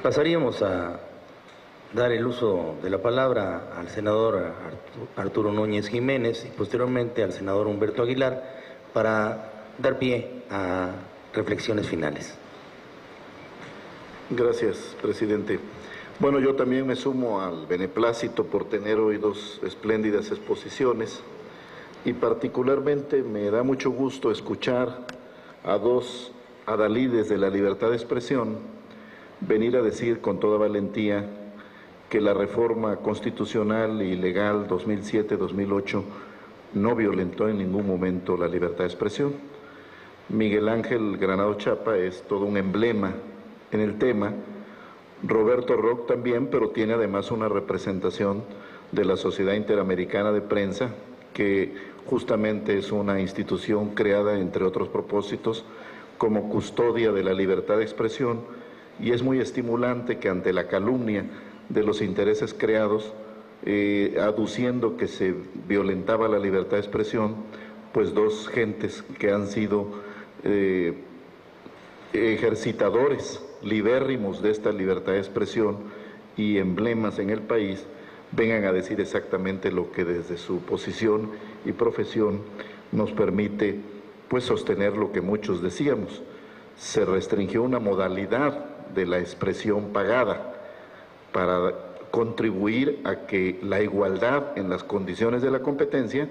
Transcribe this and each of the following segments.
Pasaríamos a dar el uso de la palabra al senador Arturo Núñez Jiménez y posteriormente al senador Humberto Aguilar para dar pie a reflexiones finales. Gracias, presidente. Bueno, yo también me sumo al beneplácito por tener hoy dos espléndidas exposiciones y particularmente me da mucho gusto escuchar a dos adalides de la libertad de expresión venir a decir con toda valentía que la reforma constitucional y legal 2007-2008 no violentó en ningún momento la libertad de expresión. Miguel Ángel Granados Chapa es todo un emblema en el tema, Roberto Roch también, pero tiene además una representación de la Sociedad Interamericana de Prensa, que justamente es una institución creada, entre otros propósitos, como custodia de la libertad de expresión, y es muy estimulante que ante la calumnia de los intereses creados, aduciendo que se violentaba la libertad de expresión, pues dos gentes que han sido ejercitadores libérrimos de esta libertad de expresión y emblemas en el país, vengan a decir exactamente lo que desde su posición y profesión nos permite pues sostener lo que muchos decíamos. Se restringió una modalidad de la expresión pagada para contribuir a que la igualdad en las condiciones de la competencia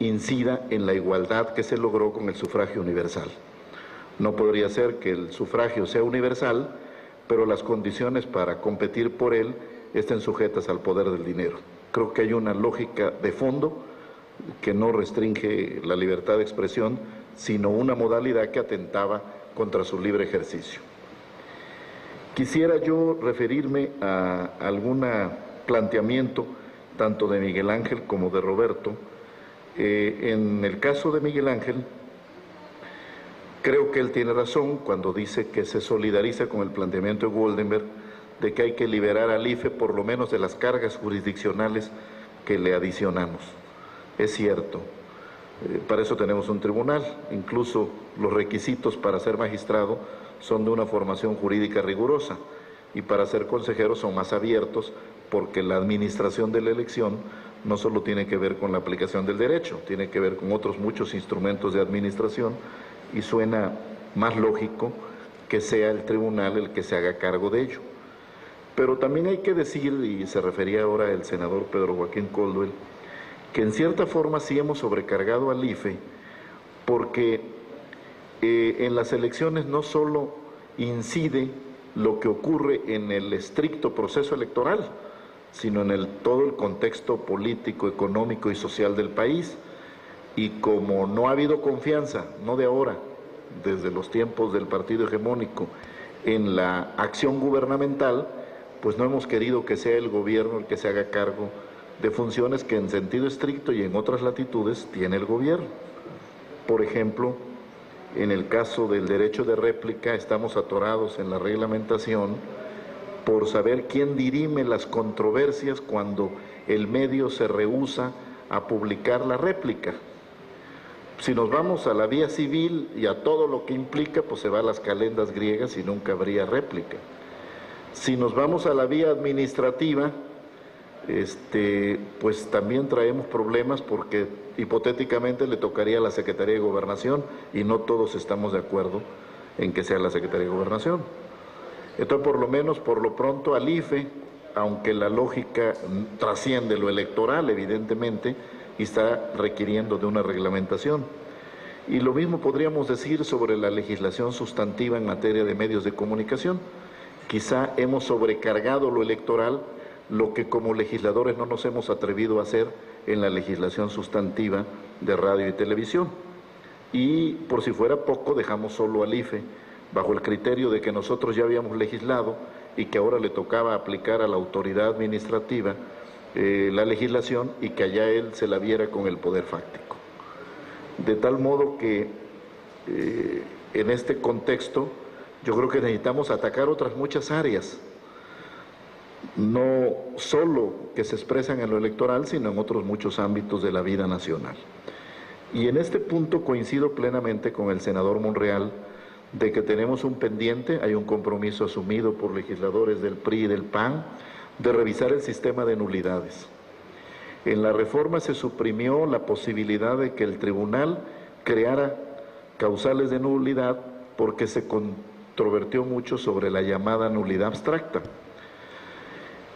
incida en la igualdad que se logró con el sufragio universal. No podría ser que el sufragio sea universal, pero las condiciones para competir por él estén sujetas al poder del dinero. Creo que hay una lógica de fondo que no restringe la libertad de expresión, sino una modalidad que atentaba contra su libre ejercicio. Quisiera yo referirme a algún planteamiento, tanto de Miguel Ángel como de Roberto. En el caso de Miguel Ángel, creo que él tiene razón cuando dice que se solidariza con el planteamiento de Goldenberg de que hay que liberar al IFE por lo menos de las cargas jurisdiccionales que le adicionamos. Es cierto, para eso tenemos un tribunal, incluso los requisitos para ser magistrado son de una formación jurídica rigurosa y para ser consejero son más abiertos porque la administración de la elección no solo tiene que ver con la aplicación del derecho, tiene que ver con otros muchos instrumentos de administración y suena más lógico que sea el tribunal el que se haga cargo de ello. Pero también hay que decir, y se refería ahora el senador Pedro Joaquín Coldwell, que en cierta forma sí hemos sobrecargado al IFE, porque en las elecciones no solo incide lo que ocurre en el estricto proceso electoral, sino en todo el contexto político, económico y social del país. Y como no ha habido confianza, no de ahora, desde los tiempos del partido hegemónico, en la acción gubernamental, pues no hemos querido que sea el gobierno el que se haga cargo de funciones que en sentido estricto y en otras latitudes tiene el gobierno. Por ejemplo, en el caso del derecho de réplica estamos atorados en la reglamentación por saber quién dirime las controversias cuando el medio se rehúsa a publicar la réplica. Si nos vamos a la vía civil y a todo lo que implica, pues se va a las calendas griegas y nunca habría réplica. Si nos vamos a la vía administrativa, pues también traemos problemas porque hipotéticamente le tocaría a la Secretaría de Gobernación y no todos estamos de acuerdo en que sea la Secretaría de Gobernación. Entonces, por lo menos, por lo pronto, al IFE, aunque la lógica trasciende lo electoral, evidentemente, y está requiriendo de una reglamentación. Y lo mismo podríamos decir sobre la legislación sustantiva en materia de medios de comunicación. Quizá hemos sobrecargado lo electoral, lo que como legisladores no nos hemos atrevido a hacer en la legislación sustantiva de radio y televisión. Y por si fuera poco, dejamos solo al IFE, bajo el criterio de que nosotros ya habíamos legislado y que ahora le tocaba aplicar a la autoridad administrativa la legislación y que allá él se la viera con el poder fáctico. De tal modo que en este contexto yo creo que necesitamos atacar otras muchas áreas, no solo que se expresan en lo electoral, sino en otros muchos ámbitos de la vida nacional. Y en este punto coincido plenamente con el senador Monreal de que tenemos un pendiente, hay un compromiso asumido por legisladores del PRI y del PAN, de revisar el sistema de nulidades. En la reforma se suprimió la posibilidad de que el tribunal creara causales de nulidad porque se controvertió mucho sobre la llamada nulidad abstracta.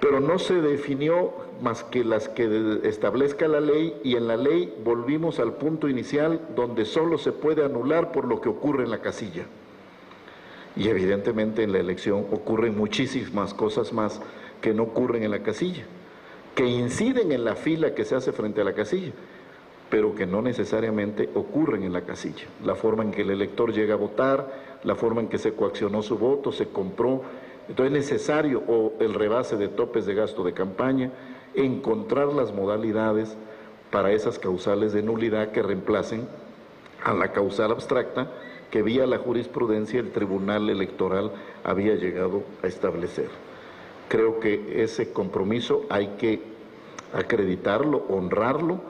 Pero no se definió más que las que establezca la ley, y en la ley volvimos al punto inicial donde solo se puede anular por lo que ocurre en la casilla. Y evidentemente en la elección ocurren muchísimas cosas más que no ocurren en la casilla, que inciden en la fila que se hace frente a la casilla, pero que no necesariamente ocurren en la casilla. La forma en que el elector llega a votar, la forma en que se coaccionó su voto, se compró. Entonces es necesario, o el rebase de topes de gasto de campaña, encontrar las modalidades para esas causales de nulidad que reemplacen a la causal abstracta que vía la jurisprudencia el Tribunal Electoral había llegado a establecer. Creo que ese compromiso hay que acreditarlo, honrarlo,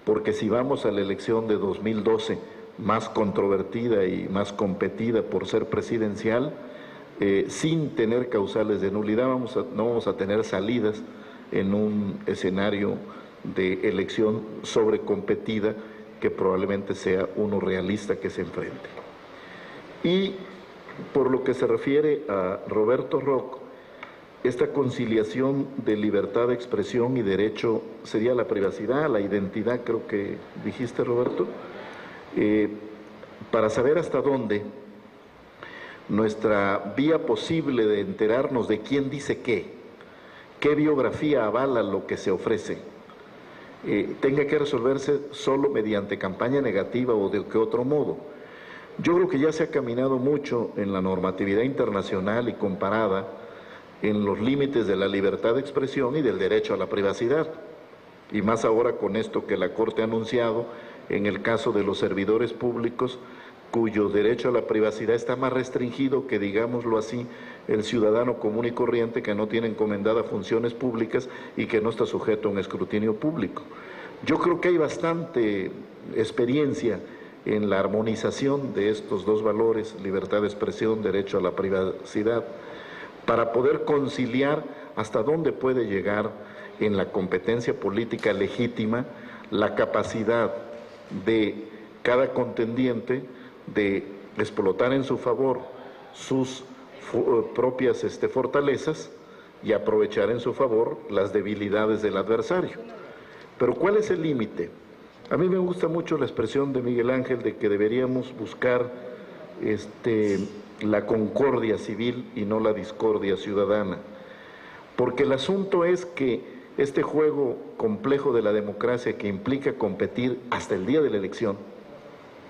porque si vamos a la elección de 2012, más controvertida y más competida por ser presidencial, sin tener causales de nulidad no vamos a tener salidas en un escenario de elección sobrecompetida que probablemente sea uno realista que se enfrente. Y por lo que se refiere a Roberto Roc, esta conciliación de libertad de expresión y derecho sería la privacidad, la identidad, creo que dijiste, Roberto, para saber hasta dónde nuestra vía posible de enterarnos de quién dice qué biografía avala lo que se ofrece, tenga que resolverse solo mediante campaña negativa o de qué otro modo. Yo creo que ya se ha caminado mucho en la normatividad internacional y comparada en los límites de la libertad de expresión y del derecho a la privacidad. Y más ahora con esto que la Corte ha anunciado en el caso de los servidores públicos, cuyo derecho a la privacidad está más restringido que, digámoslo así, el ciudadano común y corriente que no tiene encomendadas funciones públicas y que no está sujeto a un escrutinio público. Yo creo que hay bastante experiencia en la armonización de estos dos valores, libertad de expresión, derecho a la privacidad, para poder conciliar hasta dónde puede llegar en la competencia política legítima la capacidad de cada contendiente de explotar en su favor sus propias fortalezas y aprovechar en su favor las debilidades del adversario. Pero ¿cuál es el límite? A mí me gusta mucho la expresión de Miguel Ángel de que deberíamos buscar la concordia civil y no la discordia ciudadana, porque el asunto es que este juego complejo de la democracia que implica competir hasta el día de la elección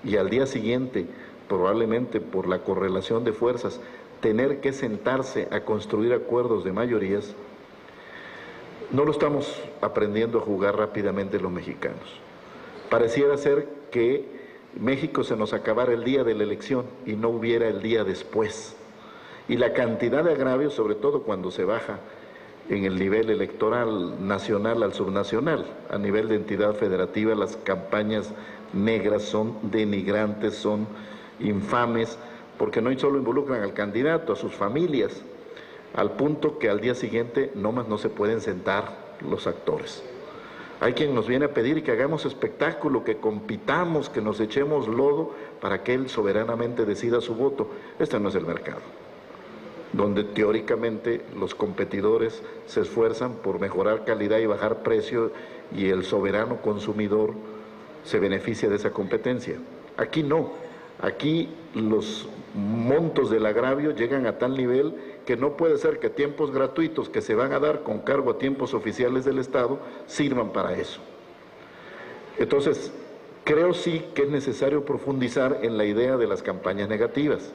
y al día siguiente, probablemente por la correlación de fuerzas, tener que sentarse a construir acuerdos de mayorías, no lo estamos aprendiendo a jugar rápidamente los mexicanos. Pareciera ser que México se nos acabara el día de la elección y no hubiera el día después. Y la cantidad de agravios, sobre todo cuando se baja en el nivel electoral nacional al subnacional, a nivel de entidad federativa, las campañas negras son denigrantes, son infames, porque no solo involucran al candidato, a sus familias, al punto que al día siguiente no se pueden sentar los actores. Hay quien nos viene a pedir que hagamos espectáculo, que compitamos, que nos echemos lodo para que él soberanamente decida su voto. Este no es el mercado, donde teóricamente los competidores se esfuerzan por mejorar calidad y bajar precio y el soberano consumidor se beneficia de esa competencia. Aquí no, aquí los montos del agravio llegan a tal nivel que no puede ser que tiempos gratuitos que se van a dar con cargo a tiempos oficiales del Estado sirvan para eso. Entonces, creo sí que es necesario profundizar en la idea de las campañas negativas,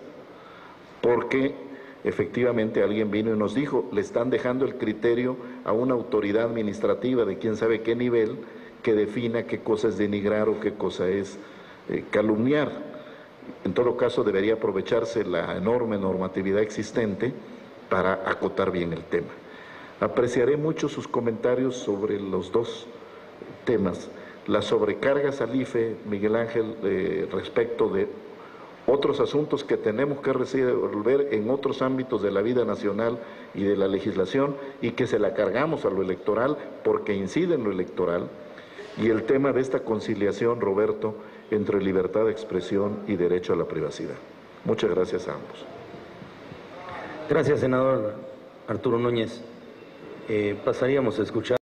porque efectivamente alguien vino y nos dijo, le están dejando el criterio a una autoridad administrativa de quién sabe qué nivel que defina qué cosa es denigrar o qué cosa es calumniar. En todo caso, debería aprovecharse la enorme normatividad existente para acotar bien el tema. Apreciaré mucho sus comentarios sobre los dos temas. Las sobrecargas al IFE, Miguel Ángel, respecto de otros asuntos que tenemos que resolver en otros ámbitos de la vida nacional y de la legislación y que se la cargamos a lo electoral porque incide en lo electoral, y el tema de esta conciliación, Roberto, entre libertad de expresión y derecho a la privacidad. Muchas gracias a ambos. Gracias, senador Arturo Núñez. Pasaríamos a escuchar